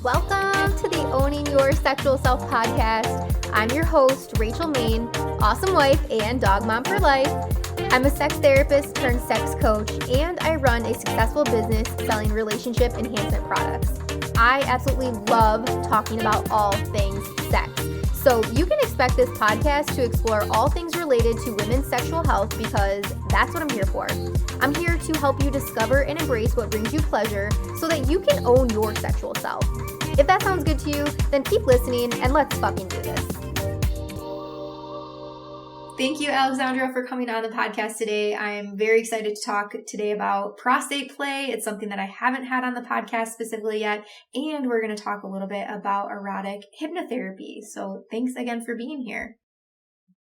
Welcome to the Owning Your Sexual Self podcast. I'm your host, Rachel Main, awesome wife and dog mom for life. I'm a sex therapist turned sex coach, and I run a successful business selling relationship enhancement products. I absolutely love talking about all things sex. So you can expect this podcast to explore all things related to women's sexual health because that's what I'm here for. I'm here to help you discover and embrace what brings you pleasure so that you can own your sexual self. If that sounds good to you, then keep listening and let's fucking do this. Thank you, Alexandra, for coming on the podcast today. I'm very excited to talk today about prostate play. It's something that I haven't had on the podcast specifically yet, and we're going to talk a little bit about erotic hypnotherapy. So thanks again for being here.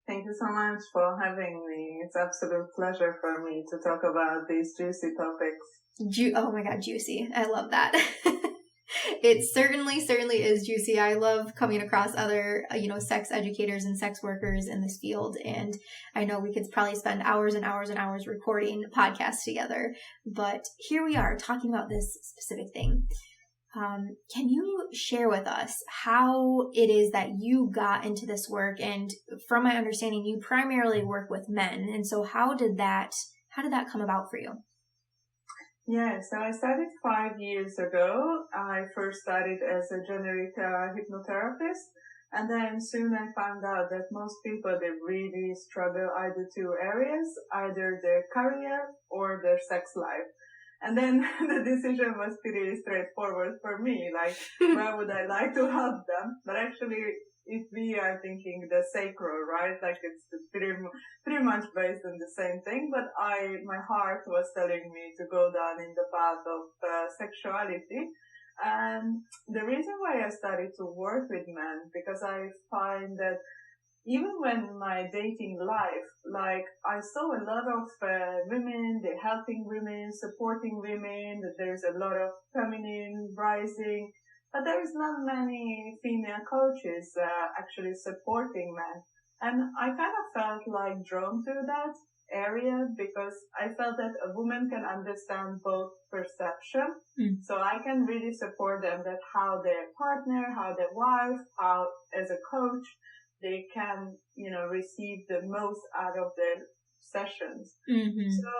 Thank you so much for having me. It's an absolute pleasure for me to talk about these juicy topics. Oh my God, juicy. I love that. It certainly is juicy. I love coming across other, sex educators and sex workers in this field. And I know we could probably spend hours and hours and hours recording podcasts together. But here we are talking about this specific thing. Can you share with us how it is that you got into this work? And from my understanding, you primarily work with men. And so how did that come about for you? Yeah, so I started 5 years ago. I first started as a generic hypnotherapist, and then soon I found out that most people, they really struggle either two areas, either their career or their sex life. And then the decision was pretty straightforward for me, like, where would I like to help them? But actually, if we are thinking the sacral, right, like it's pretty much based on the same thing, but my heart was telling me to go down in the path of sexuality. And the reason why I started to work with men, because I find that even when my dating life, like I saw a lot of women, they're helping women, supporting women, that there's a lot of feminine rising, but there is not many female coaches actually supporting men. And I kind of felt like drawn to that area because I felt that a woman can understand both perception. So I can really support them that how their partner, how their wife, how as a coach, they can, receive the most out of their sessions. Mm-hmm. So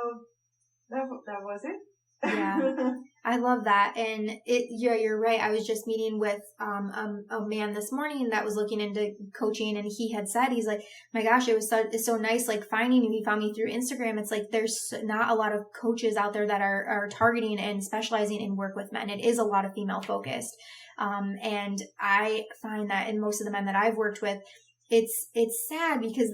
that was it. Yeah, I love that. And you're right. I was just meeting with a man this morning that was looking into coaching, and he had said, he's like, my gosh, it's so nice, like finding you. He found me through Instagram. It's like there's not a lot of coaches out there that are targeting and specializing in work with men. It is a lot of female focused. And I find that in most of the men that I've worked with, it's sad because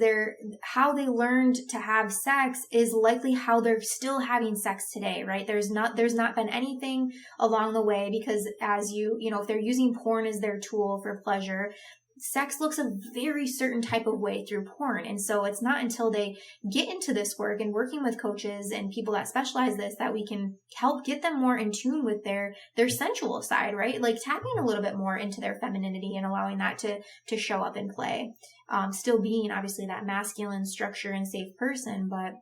how they learned to have sex is likely how they're still having sex today, right? There's not been anything along the way because as if they're using porn as their tool for pleasure, sex looks a very certain type of way through porn. And so it's not until they get into this work and working with coaches and people that specialize this that we can help get them more in tune with their sensual side, right? Like tapping a little bit more into their femininity and allowing that to show up and play. Still being obviously that masculine structure and safe person, but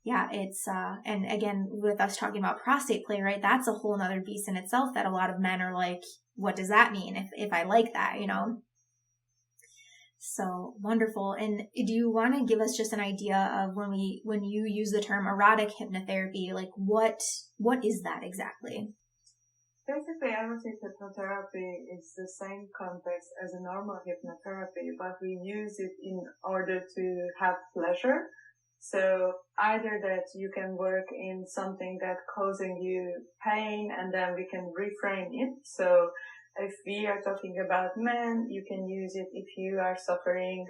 yeah, it's, and again, with us talking about prostate play, right? That's a whole nother beast in itself that a lot of men are like, what does that mean if I like that, So wonderful. And do you want to give us just an idea of when you use the term erotic hypnotherapy, like what is that exactly? Basically, erotic hypnotherapy is the same context as a normal hypnotherapy, but we use it in order to have pleasure. So either that you can work in something that's causing you pain and then we can reframe it. So if we are talking about men, you can use it if you are suffering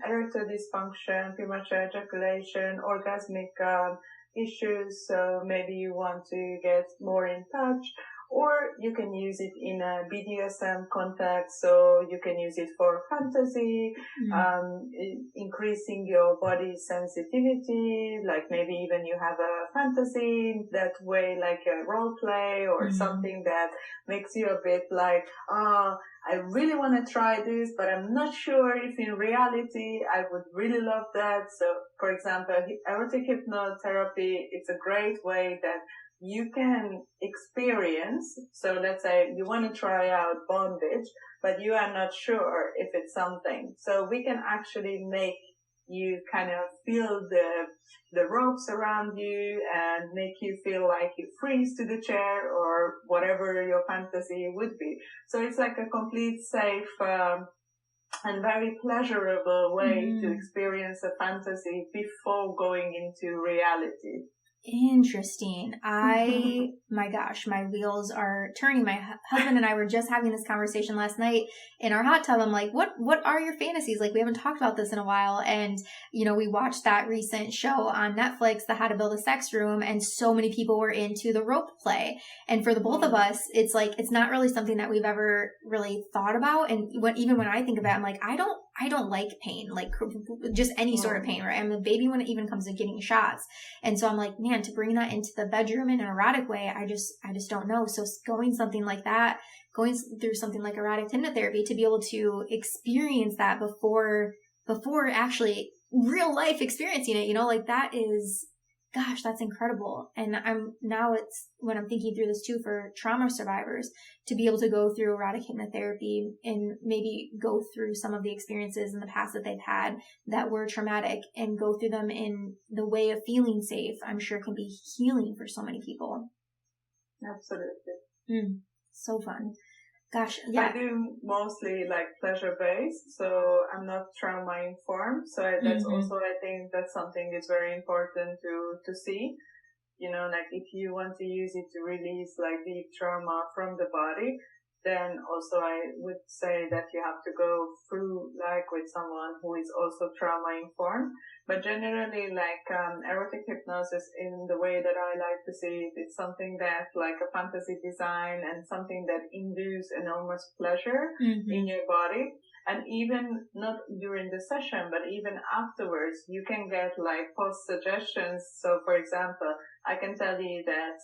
erectile dysfunction, premature ejaculation, orgasmic issues. So maybe you want to get more in touch. Or you can use it in a BDSM context, so you can use it for fantasy, increasing your body sensitivity, like maybe even you have a fantasy that way, like a role play or something that makes you a bit like, I really want to try this, but I'm not sure if in reality I would really love that. So, for example, erotic hypnotherapy, it's a great way that you can experience. So let's say you want to try out bondage, but you are not sure if it's something. So we can actually make you kind of feel the ropes around you and make you feel like you freeze to the chair or whatever your fantasy would be. So it's like a complete safe, and very pleasurable way to experience a fantasy before going into reality. Interesting. My gosh, my wheels are turning. My husband and I were just having this conversation last night in our hot tub. I'm like, what are your fantasies? Like, we haven't talked about this in a while. And, we watched that recent show on Netflix, the How to Build a Sex Room, and so many people were into the rope play. And for the both of us, it's like, it's not really something that we've ever really thought about. And even when I think about it, I'm like, I don't like pain, like just any sort of pain, right? I'm a baby when it even comes to getting shots. And so I'm like, man, to bring that into the bedroom in an erotic way, I just don't know. So going through something like erotic hypnotherapy to be able to experience that before actually real life experiencing it, like that is, gosh, that's incredible. And it's when I'm thinking through this too for trauma survivors, to be able to go through erotic hypnotherapy and maybe go through some of the experiences in the past that they've had that were traumatic and go through them in the way of feeling safe, I'm sure can be healing for so many people. Absolutely. So fun. Gosh, yeah. I do mostly like pleasure-based, so I'm not trauma-informed. So that's also, I think that's something that's very important to see. Like if you want to use it to release like deep trauma from the body, then also I would say that you have to go through like with someone who is also trauma-informed. But generally, like erotic hypnosis, in the way that I like to see it, it's something that like a fantasy design and something that induces enormous pleasure in your body. And even not during the session, but even afterwards, you can get like post suggestions. So for example, I can tell you that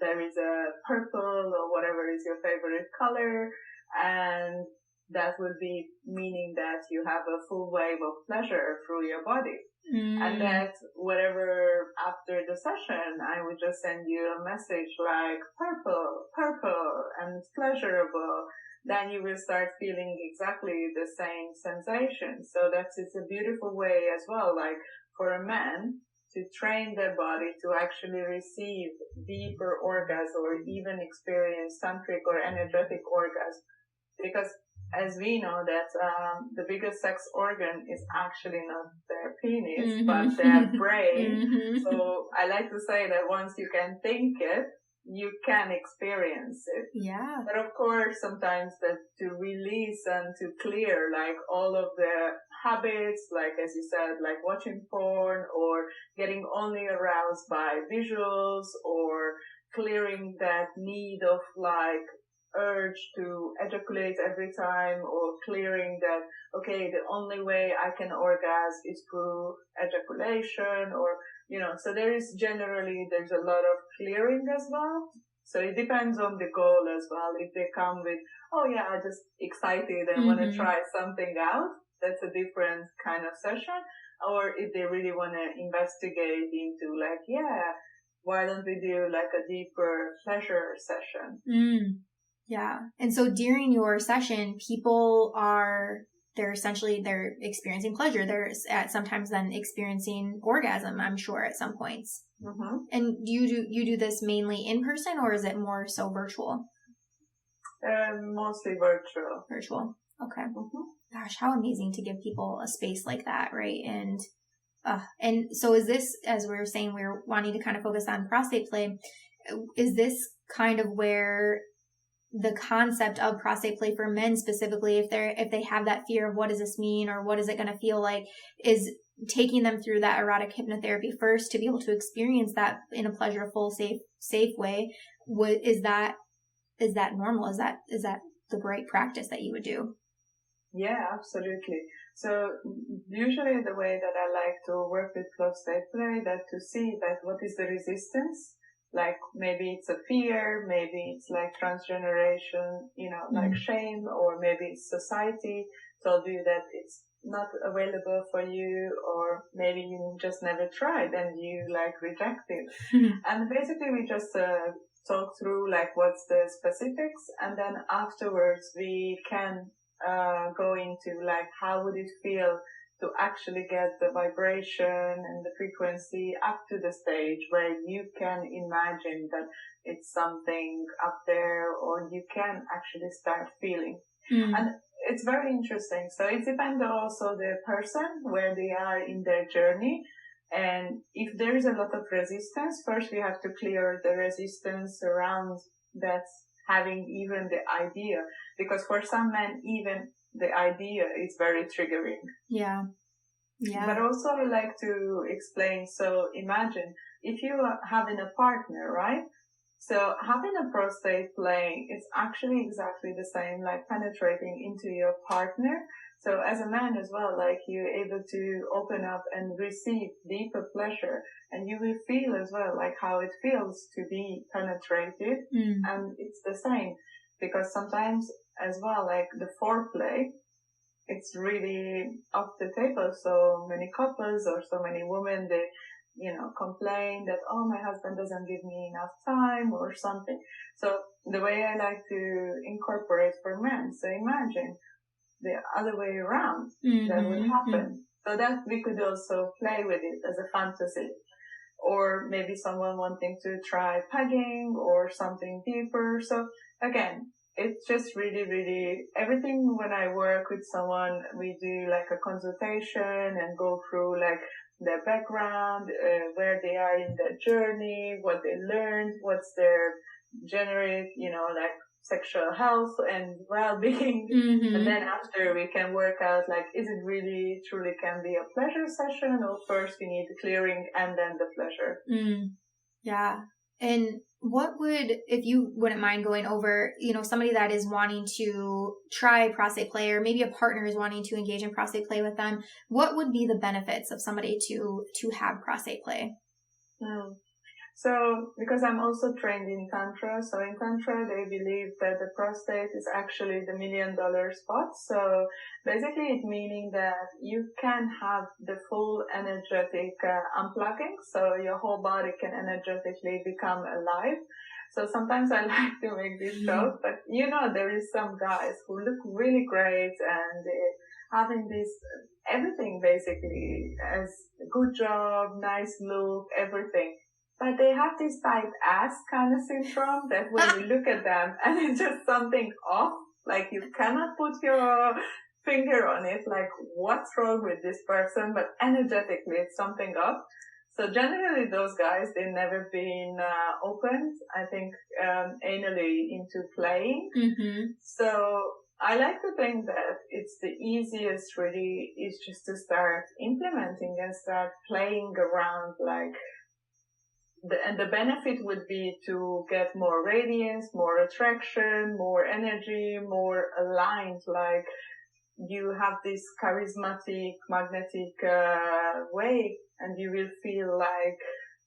there is a purple or whatever is your favorite color, and that would be meaning that you have a full wave of pleasure through your body. And that whatever after the session, I would just send you a message like purple, and it's pleasurable. Then you will start feeling exactly the same sensation. So it's a beautiful way as well, like for a man to train their body to actually receive deeper orgasm or even experience tantric or energetic orgasm. Because as we know that the biggest sex organ is actually not their penis, but their brain. So I like to say that once you can think it, you can experience it. Yeah. But of course, sometimes that to release and to clear like all of the habits, like as you said, like watching porn or getting only aroused by visuals or clearing that need of like urge to ejaculate every time, or clearing that, okay, the only way I can orgasm is through ejaculation, or so there's a lot of clearing as well. So it depends on the goal as well. If they come with, oh yeah, I'm just excited and want to try something out, that's a different kind of session. Or if they really want to investigate into like, yeah, why don't we do like a deeper pleasure session? Yeah. And so during your session, people they're experiencing pleasure. They're sometimes then experiencing orgasm, I'm sure, at some points. And you do this mainly in person, or is it more so virtual? Mostly virtual. Virtual. Okay. Gosh, how amazing to give people a space like that, right? And so is this, as we were saying, we're wanting to kind of focus on prostate play. Is this kind of where the concept of prostate play for men specifically, if they have that fear of what does this mean or what is it going to feel like, is taking them through that erotic hypnotherapy first to be able to experience that in a pleasurable, safe way? Is that normal? Is that the right practice that you would do? Yeah, absolutely. So usually the way that I like to work with prostate play, that to see that what is the resistance. Like maybe it's a fear, maybe it's like transgeneration, like shame, or maybe it's society told you that it's not available for you, or maybe you just never tried and you like reject it. And basically we just talk through like what's the specifics, and then afterwards we can go into like how would it feel to actually get the vibration and the frequency up to the stage where you can imagine that it's something up there, or you can actually start feeling. And it's very interesting. So it depends also the person, where they are in their journey. And if there is a lot of resistance, first we have to clear the resistance around that, having even the idea. Because for some men, even the idea is very triggering. Yeah. Yeah. But also I like to explain, so imagine if you are having a partner, right? So having a prostate play is actually exactly the same, like penetrating into your partner. So as a man as well, like you're able to open up and receive deeper pleasure, and you will feel as well like how it feels to be penetrated. And it's the same, because sometimes as well, like the foreplay, it's really off the table. So many couples or so many women, they, complain that, oh, my husband doesn't give me enough time or something. So the way I like to incorporate for men, so imagine the other way around, that would happen. So that we could also play with it as a fantasy. Or maybe someone wanting to try pegging or something deeper. So again, it's just really, really everything. When I work with someone, we do like a consultation and go through like their background, where they are in their journey, what they learned, what's their generate, like sexual health and well-being. And then after we can work out like, is it really truly can be a pleasure session, or first we need the clearing and then the pleasure. Yeah. And what would, if you wouldn't mind going over, somebody that is wanting to try prostate play, or maybe a partner is wanting to engage in prostate play with them, what would be the benefits of somebody to have prostate play? So, because I'm also trained in Tantra, so in Tantra they believe that the prostate is actually the $1 million spot. So basically it meaning that you can have the full energetic unplugging, so your whole body can energetically become alive. So sometimes I like to make this joke, but there is some guys who look really great and they're having this everything basically as good job, nice look, everything. But they have this tight ass kind of syndrome that when you look at them and it's just something off, like you cannot put your finger on it, like what's wrong with this person, but energetically it's something off. So generally those guys, they've never been opened, I think, anally into playing. So I like to think that it's the easiest really is just to start implementing and start playing around, like, and the benefit would be to get more radiance, more attraction, more energy, more aligned, like you have this charismatic, magnetic way, and you will feel like,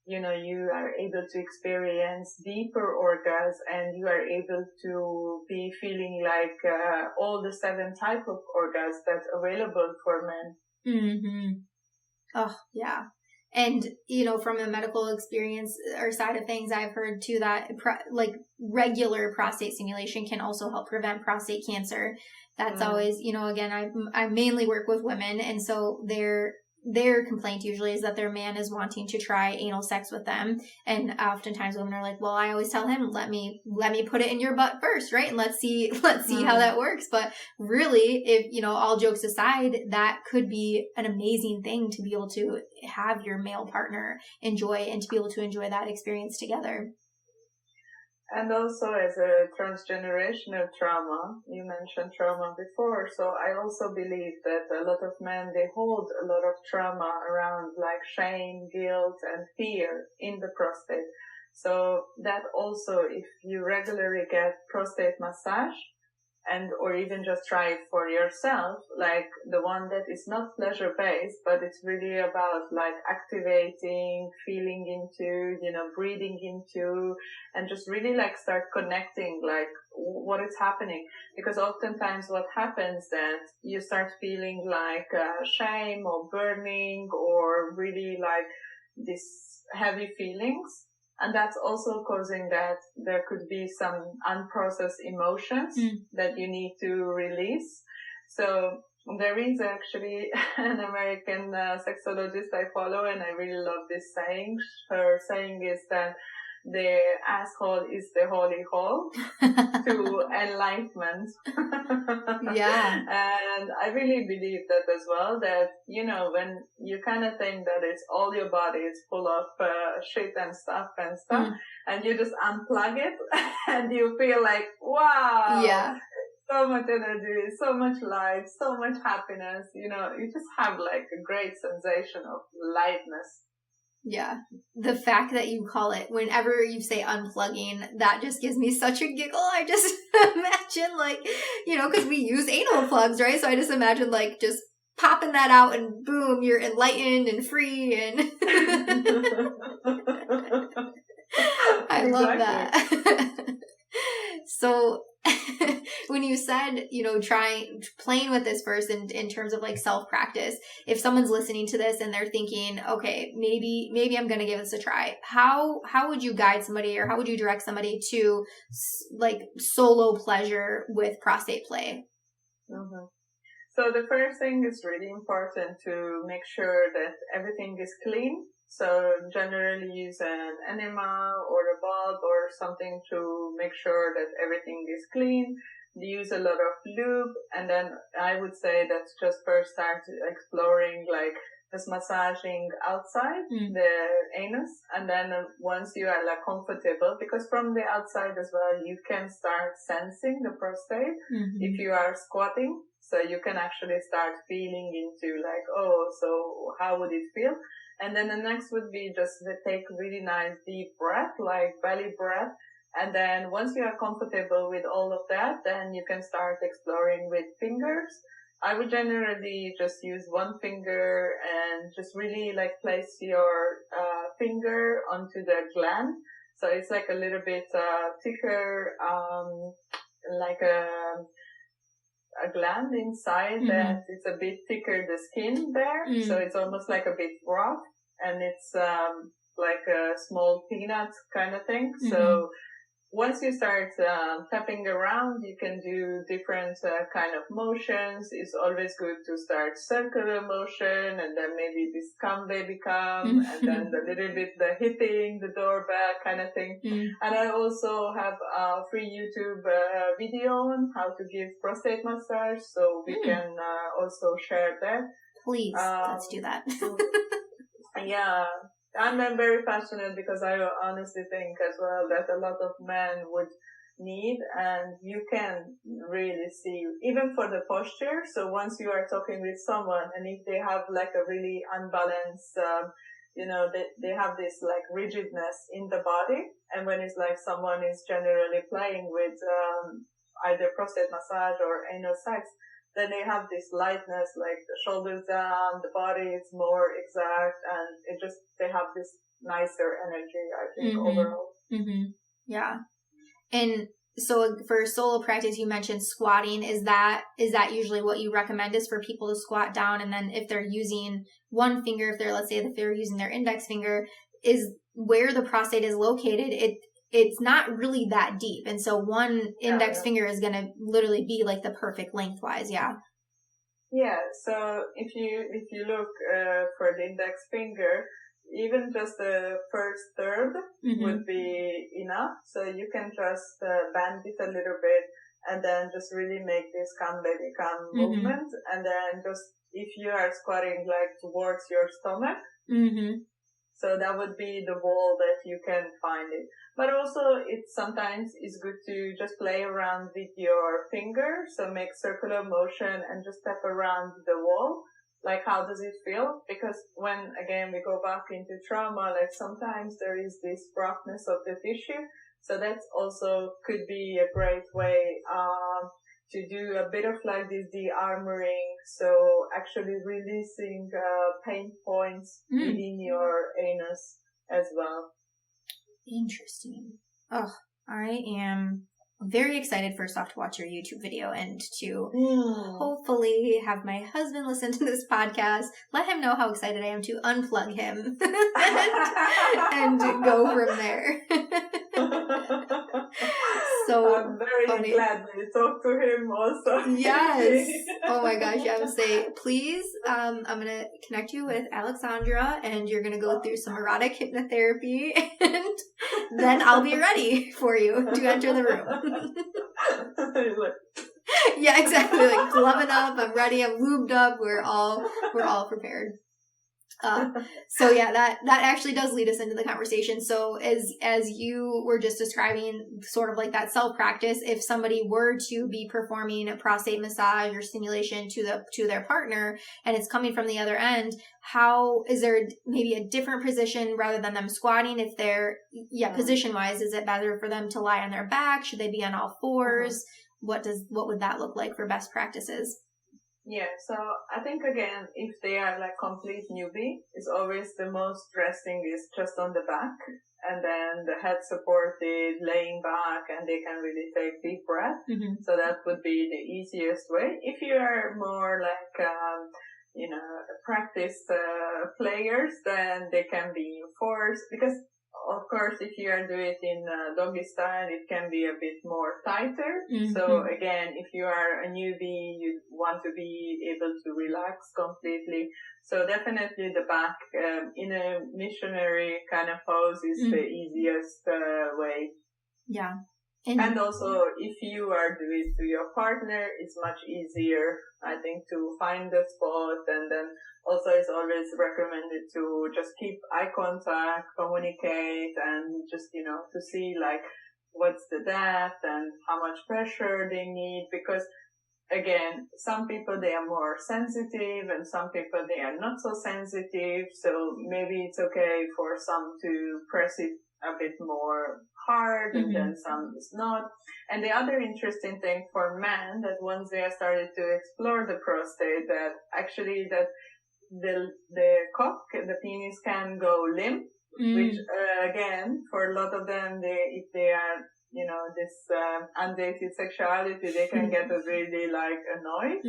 you are able to experience deeper orgasms, and you are able to be feeling like all the 7 types of orgasms that's available for men. Oh, yeah. And, from a medical experience or side of things, I've heard too that regular prostate stimulation can also help prevent prostate cancer. That's always, again, I mainly work with women. And so their complaint usually is that their man is wanting to try anal sex with them. And oftentimes women are like, well, I always tell him, let me put it in your butt first, right? And let's see how that works. But really, if, all jokes aside, that could be an amazing thing to be able to have your male partner enjoy, and to be able to enjoy that experience together. And also as a transgenerational trauma, you mentioned trauma before, so I also believe that a lot of men, they hold a lot of trauma around like shame, guilt, and fear in the prostate. So that also, if you regularly get prostate massage, and or even just try it for yourself, like the one that is not pleasure based, but it's really about like activating, feeling into, breathing into, and just really like start connecting like what is happening. Because oftentimes what happens that you start feeling like shame or burning or really like these heavy feelings. And that's also causing that there could be some unprocessed emotions that you need to release. So there is actually an American sexologist I follow, and I really love this saying. Her saying is that the asshole is the holy hole to enlightenment. Yeah. And I really believe that as well, that, when you kind of think that it's all your body is full of shit and stuff, and you just unplug it and you feel like, wow. Yeah. So much energy, so much light, so much happiness, you just have like a great sensation of lightness. Yeah. The fact that you call it, whenever you say unplugging, that just gives me such a giggle. I just imagine like, because we use anal plugs, right? So I just imagine like just popping that out and boom, you're enlightened and free and I love that. So when you said, playing with this first in terms of like self-practice, if someone's listening to this and they're thinking, okay, maybe I'm going to give this a try, how would you guide somebody, or how would you direct somebody to like solo pleasure with prostate play? Mm-hmm. So the first thing is really important to make sure that everything is clean. So generally use an enema or a bulb or something to make sure that everything is clean. Use a lot of lube, and then I would say that just first start exploring like just massaging outside the anus, and then once you are like comfortable, because from the outside as well you can start sensing the prostate if you are squatting. So you can actually start feeling into like, oh, so how would it feel? And then the next would be just to take really nice deep breath, like belly breath. And then once you are comfortable with all of that, then you can start exploring with fingers. I would generally just use one finger and just really like place your finger onto the gland. So it's like a little bit thicker, like a gland inside that it's a bit thicker, the skin there. So it's almost like a bit rough, and it's like a small peanut kind of thing. So once you start tapping around, you can do different kind of motions. It's always good to start circular motion, and then maybe this come baby come, and then a little bit the hitting the doorbell kind of thing. And I also have a free YouTube video on how to give prostate massage, so we can also share that. Please, let's do that. Yeah. I'm very passionate because I honestly think as well that a lot of men would need, and you can really see even for the posture. So once you are talking with someone, and if they have like a really unbalanced, they have this like rigidness in the body, and when it's like someone is generally playing with either prostate massage or anal sex, then they have this lightness, like the shoulders down, the body is more exact, and they have this nicer energy, I think, overall. Yeah. And so for solo practice, you mentioned squatting. Is that usually what you recommend, is for people to squat down? And then if they're using one finger, let's say if they're using their index finger, is where the prostate is located, it's not really that deep. And so one index finger is going to literally be like the perfect lengthwise. Yeah. Yeah. So if you look for the index finger, even just the first third would be enough. So you can just bend it a little bit, and then just really make this come baby come movement. And then just if you are squatting like towards your stomach, so that would be the wall that you can find it. But also it sometimes is good to just play around with your finger. So make circular motion and just tap around the wall. Like, how does it feel? Because when, again, we go back into trauma, like sometimes there is this roughness of the tissue. So that's also could be a great way, to do a bit of like this de-armoring, so actually releasing pain points within your anus as well. Interesting. Oh, I am very excited first off to watch your YouTube video and to hopefully have my husband listen to this podcast, let him know how excited I am to unplug him and go from there. So I'm very funny. glad that you talked to him also. Yes. Oh my gosh. I would say, please, I'm going to connect you with Alexandra and you're going to go through some erotic hypnotherapy and then I'll be ready for you to enter the room. Yeah, exactly. Like gloving up. I'm ready. I'm lubed up. We're all prepared. So yeah, that actually does lead us into the conversation. So as you were just describing sort of like that self practice, if somebody were to be performing a prostate massage or stimulation to their partner and it's coming from the other end, how is there maybe a different position rather than them squatting? If they're position wise, is it better for them to lie on their back? Should they be on all fours? What would that look like for best practices? Yeah, so I think again, if they are like complete newbie, it's always the most resting is just on the back and then the head supported, laying back, and they can really take deep breath. So that would be the easiest way. If you are more like, practiced players, then they can be forced because of course, if you are doing it in doggy style, it can be a bit more tighter. So again, if you are a newbie, you want to be able to relax completely. So definitely the back in a missionary kind of pose is the easiest way. Yeah. And also, if you are doing it to your partner, it's much easier, I think, to find the spot. And then also it's always recommended to just keep eye contact, communicate, and just, to see like what's the depth and how much pressure they need. Because again, some people, they are more sensitive and some people, they are not so sensitive. So maybe it's okay for some to press it a bit more hard and then some is not. And the other interesting thing for men that once they have started to explore the prostate, that actually that the cock, the penis can go limp, which again, for a lot of them, if they are, this undated sexuality, they can get really like annoyed.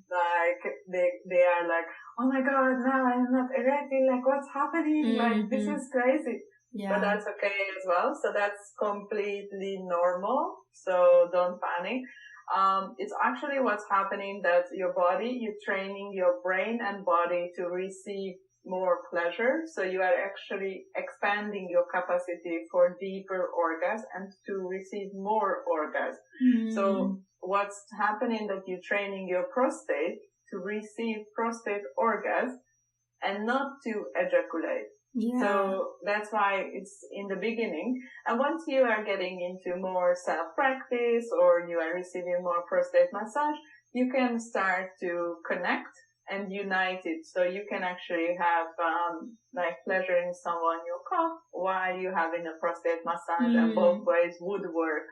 Like they are like, oh my God, now I'm not erecting, like what's happening? Like this is crazy. Yeah. But that's okay as well. So that's completely normal. So don't panic. It's actually what's happening that your body, you're training your brain and body to receive more pleasure. So you are actually expanding your capacity for deeper orgasm and to receive more orgasm. So what's happening that you're training your prostate to receive prostate orgasm and not to ejaculate. Yeah. So that's why it's in the beginning. And once you are getting into more self-practice or you are receiving more prostate massage, you can start to connect and unite it. So you can actually have like pleasuring someone your cock while you're having a prostate massage and both ways would work.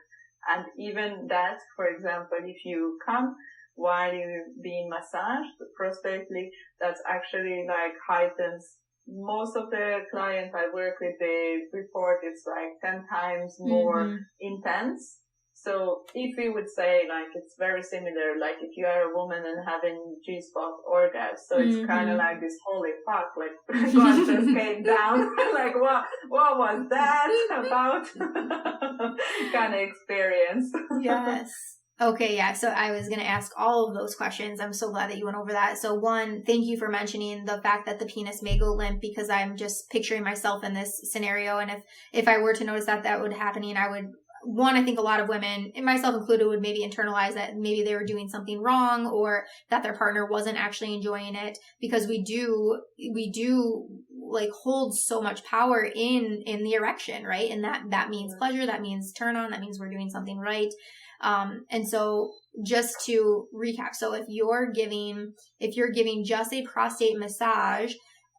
And even that, for example, if you come while you're being massaged prostately, that's actually like heightens. Most of the clients I work with, they report it's like 10 times more intense. So if we would say like it's very similar, like if you are a woman and having G-spot orgasm, so it's kind of like this holy fuck, like God just came down, like what was that about? Kind of experience. Yes. Okay, yeah. So I was going to ask all of those questions. I'm so glad that you went over that. So one, thank you for mentioning the fact that the penis may go limp, because I'm just picturing myself in this scenario. And if I were to notice that would happening, I would, I think a lot of women, and myself included, would maybe internalize that maybe they were doing something wrong or that their partner wasn't actually enjoying it, because we do like hold so much power in the erection, right? And that means pleasure, that means turn on, that means we're doing something right. And so just to recap, so if you're giving just a prostate massage,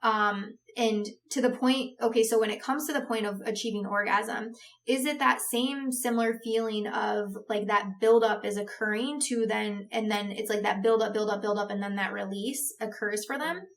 And to the point, okay, so when it comes to the point of achieving orgasm, is it that same similar feeling of like that buildup is occurring to then, and then it's like that buildup, and then that release occurs for them?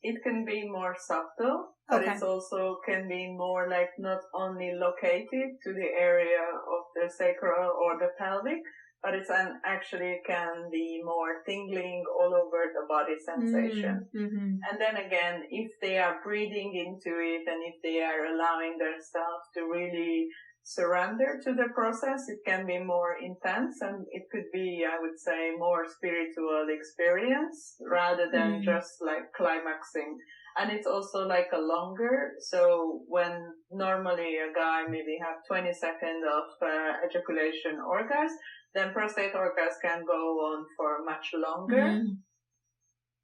It can be more subtle, but Okay. it also can be more like not only located to the area of the sacral or the pelvic, but it's actually can be more tingling all over the body sensation. Mm-hmm. And then again, if they are breathing into it and if they are allowing themselves to really surrender to the process, it can be more intense and it could be, I would say, more spiritual experience rather than just like climaxing. And it's also like a longer, so when normally a guy maybe have 20 seconds of ejaculation orgasm, then prostate orgasm can go on for much longer.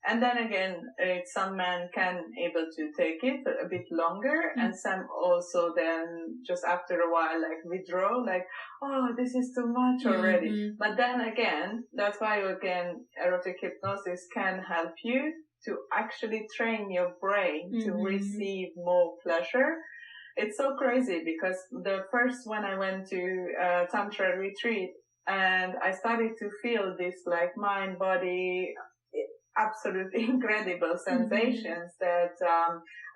And then again, some men can able to take it a bit longer, and some also then just after a while like withdraw, like, oh, this is too much already. But then again, that's why again, erotic hypnosis can help you to actually train your brain to receive more pleasure. It's so crazy because the first when I went to Tantra retreat and I started to feel this like mind, body, absolutely incredible sensations that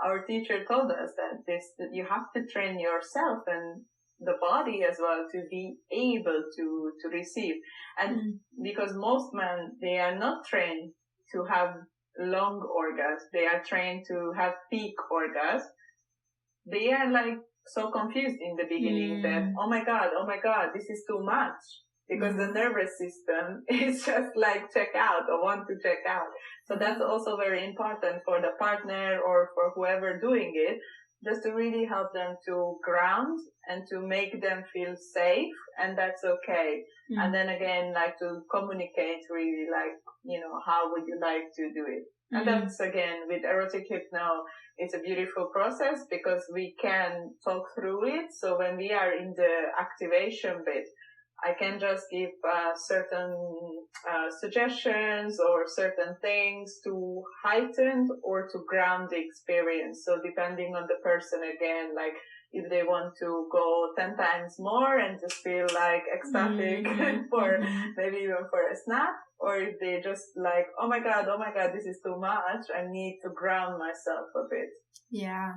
our teacher told us that you have to train yourself and the body as well to be able to receive. And because most men, they are not trained to have long orgasms, they are trained to have peak orgasms. They are like so confused in the beginning that, oh my God, this is too much. Because the nervous system is just like check out or want to check out. So that's also very important for the partner or for whoever doing it, just to really help them to ground and to make them feel safe, and that's okay. And then again, like to communicate really like, you know, how would you like to do it? And that's again with erotic hypno, it's a beautiful process because we can talk through it. So when we are in the activation bit, I can just give certain suggestions or certain things to heighten or to ground the experience. So depending on the person again, like if they want to go 10 times more and just feel like ecstatic for maybe even for a snap, or if they just like, oh my God, this is too much. I need to ground myself a bit. Yeah.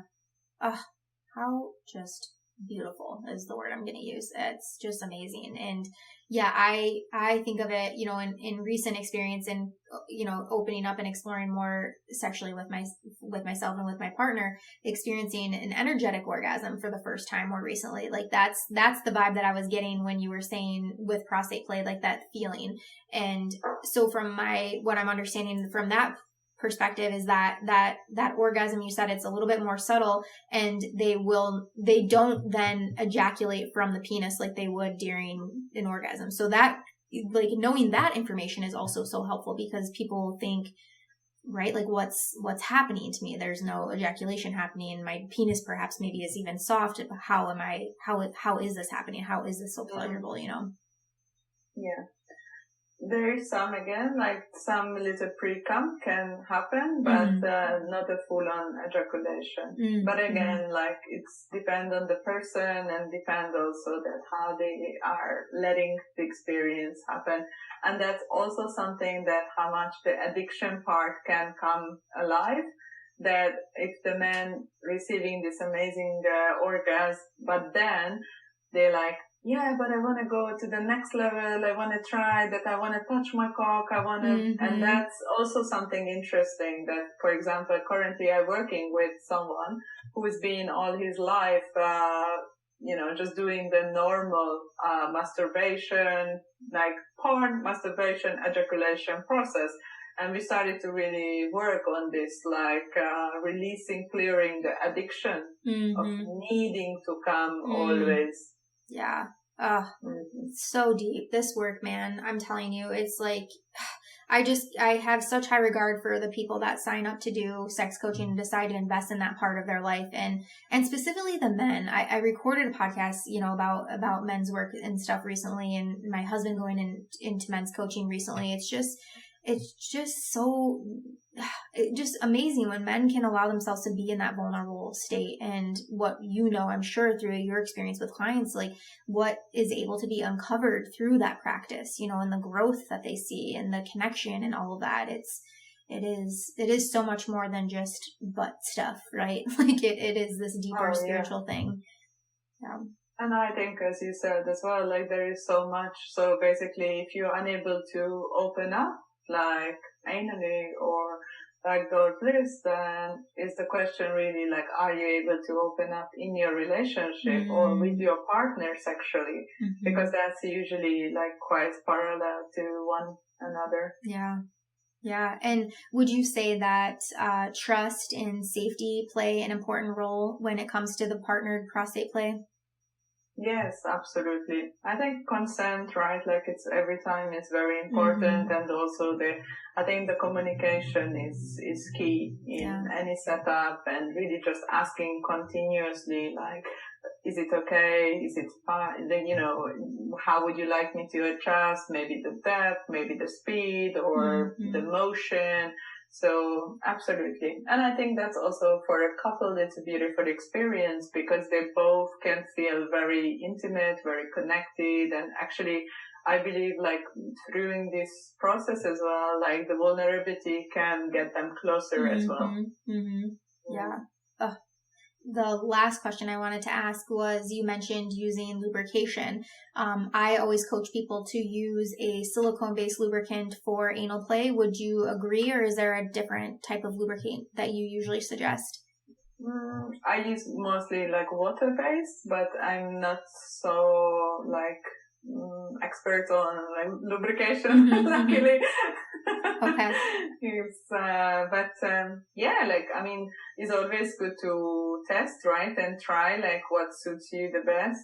How just beautiful is the word I'm going to use. It's just amazing. And yeah, I think of it, you know, in recent experience and, you know, opening up and exploring more sexually with myself and with my partner, experiencing an energetic orgasm for the first time more recently. Like that's the vibe that I was getting when you were saying with prostate play, like that feeling. And so from what I'm understanding from that perspective is that orgasm, you said it's a little bit more subtle, and they don't then ejaculate from the penis like they would during an orgasm. So that, like, knowing that information is also so helpful because people think, right, like what's happening to me? There's no ejaculation happening. My penis perhaps maybe is even soft. How is this happening? How is this so pleasurable, you know? Yeah. There is some again, like some little pre-cum can happen, but not a full-on ejaculation. But again, like it's depend on the person and depend also that how they are letting the experience happen. And that's also something that how much the addiction part can come alive. That if the man receiving this amazing orgasm, but then they like, yeah, but I want to go to the next level. I want to try that. I want to touch my cock. I want to, and that's also something interesting that, for example, currently I'm working with someone who has been all his life, you know, just doing the normal, masturbation, like porn, masturbation, ejaculation process. And we started to really work on this, like, releasing, clearing the addiction of needing to come always. Yeah. So deep. This work, man, I'm telling you, it's like, I have such high regard for the people that sign up to do sex coaching and decide to invest in that part of their life. And specifically the men. I recorded a podcast, you know, about men's work and stuff recently, and my husband going into men's coaching recently. It's just so it's just amazing when men can allow themselves to be in that vulnerable state. And what, I'm sure through your experience with clients, like what is able to be uncovered through that practice, and the growth that they see and the connection and all of that. It is so much more than just butt stuff, right? Like it is this deeper spiritual thing. Yeah. And I think, as you said as well, like there is so much. So basically, if you're unable to open up, like anally or like God bliss, then is the question really like, are you able to open up in your relationship or with your partner sexually? Because that's usually like quite parallel to one another. Yeah. Yeah. And would you say that trust and safety play an important role when it comes to the partnered prostate play? Yes, absolutely. I think consent, right? Like it's every time is very important. And also I think the communication is key in any setup, and really just asking continuously, like, is it okay? Is it fine? Then, how would you like me to adjust? Maybe the depth, maybe the speed or the motion. So absolutely. And I think that's also for a couple, it's a beautiful experience because they both can feel very intimate, very connected. And actually, I believe like through this process as well, like the vulnerability can get them closer as well. Yeah. The last question I wanted to ask was, you mentioned using lubrication. I always coach people to use a silicone-based lubricant for anal play. Would you agree, or is there a different type of lubricant that you usually suggest? I use mostly like water-based, but I'm not so like expert on like lubrication, luckily. Okay. It's always good to test, right? And try like what suits you the best.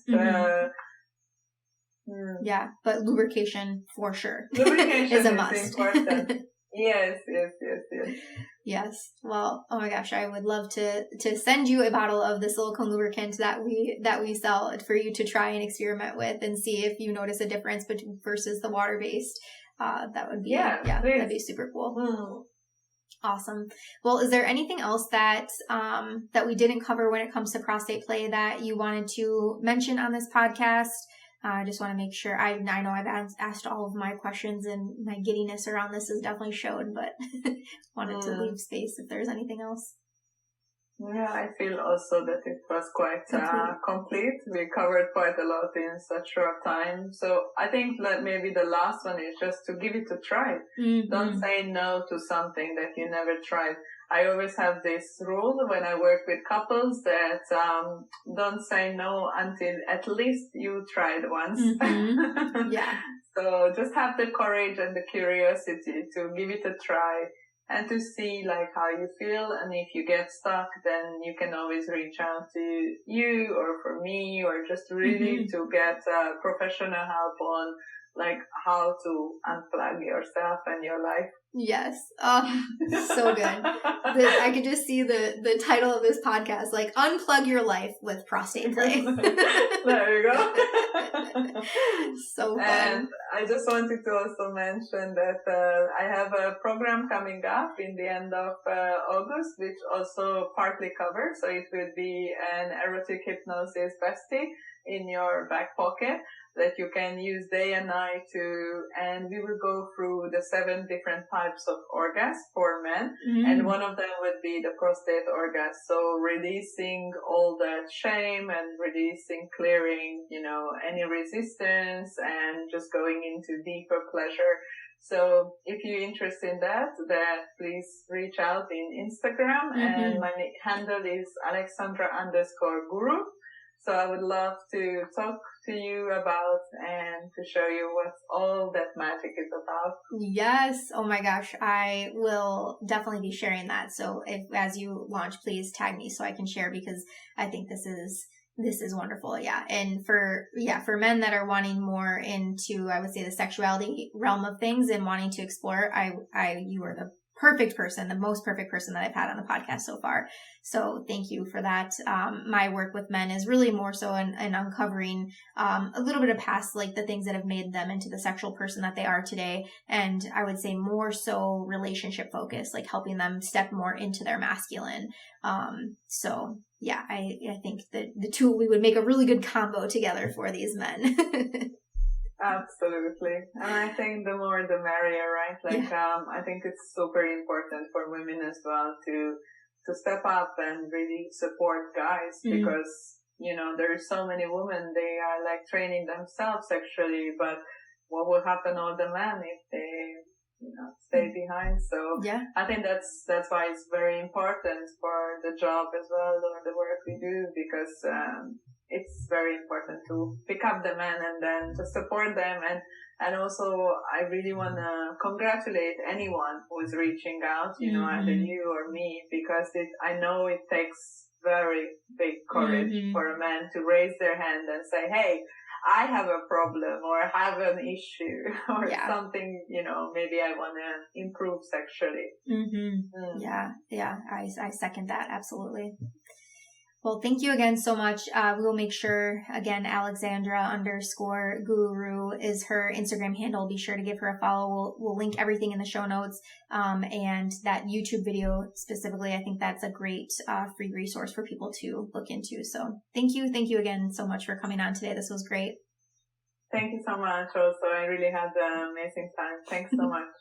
Yeah, but lubrication for sure. Lubrication is a must. Important. Yes. Yes. Well, oh my gosh, I would love to send you a bottle of the silicone lubricant that we sell for you to try and experiment with and see if you notice a difference versus the water-based. That would be, that'd be super cool. Awesome. Well, is there anything else that we didn't cover when it comes to prostate play that you wanted to mention on this podcast? I just want to make sure. I know I've asked all of my questions, and my giddiness around this is definitely showed, but wanted to leave space if there's anything else. Yeah, I feel also that it was quite complete. We covered quite a lot in such short time. So I think that maybe the last one is just to give it a try. Don't say no to something that you never tried. I always have this rule when I work with couples that don't say no until at least you tried once. Yeah. So just have the courage and the curiosity to give it a try and to see like how you feel. And if you get stuck, then you can always reach out to you or for me, or just really to get professional help on like how to unplug yourself and your life. Yes. Oh, so good. I could just see the title of this podcast, like Unplug Your Life with Prostate Play. There you go. So fun. And I just wanted to also mention that I have a program coming up in the end of August, which also partly covers. So it will be an erotic hypnosis bestie in your back pocket that you can use day and night and we will go through the 7 different types of orgasm for men. And one of them would be the prostate orgasm. So releasing all that shame and clearing, any resistance and just going into deeper pleasure. So if you're interested in that, then please reach out in Instagram and my handle is Alexandra_guru. So I would love to talk to you about and to show you what all that magic is about. Yes. Oh my gosh. I will definitely be sharing that. So as you launch, please tag me so I can share, because I think this is wonderful. Yeah. And for men that are wanting more into, I would say, the sexuality realm of things and wanting to explore, you are the perfect person, the most perfect person that I've had on the podcast so far. So thank you for that. My work with men is really more so in uncovering a little bit of past, like the things that have made them into the sexual person that they are today. And I would say more so relationship focused, like helping them step more into their masculine. So yeah, I think that the two, we would make a really good combo together for these men. Absolutely. And I think the more the merrier, right? Like, I think it's super important for women as well to step up and really support guys because, you know, there are so many women, they are like training themselves sexually, but what will happen all the men if they, you know, stay behind? So I think that's why it's very important for the job as well, or the work we do, because, it's very important to pick up the men and then to support them. And also I really want to congratulate anyone who is reaching out, you know, either you or me, because I know it takes very big courage for a man to raise their hand and say, hey, I have a problem or I have an issue or something, you know, maybe I want to improve sexually. Yeah. I second that. Absolutely. Well, thank you again so much. We will make sure, again, Alexandra_guru is her Instagram handle. Be sure to give her a follow. We'll link everything in the show notes. And that YouTube video specifically, I think that's a great free resource for people to look into. So thank you. Thank you again so much for coming on today. This was great. Thank you so much. Also, I really had an amazing time. Thanks so much.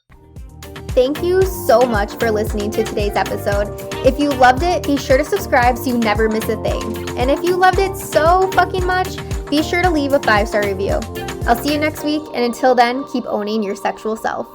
Thank you so much for listening to today's episode. If you loved it, be sure to subscribe so you never miss a thing. And if you loved it so fucking much, be sure to leave a 5-star review. I'll see you next week, and until then, keep owning your sexual self.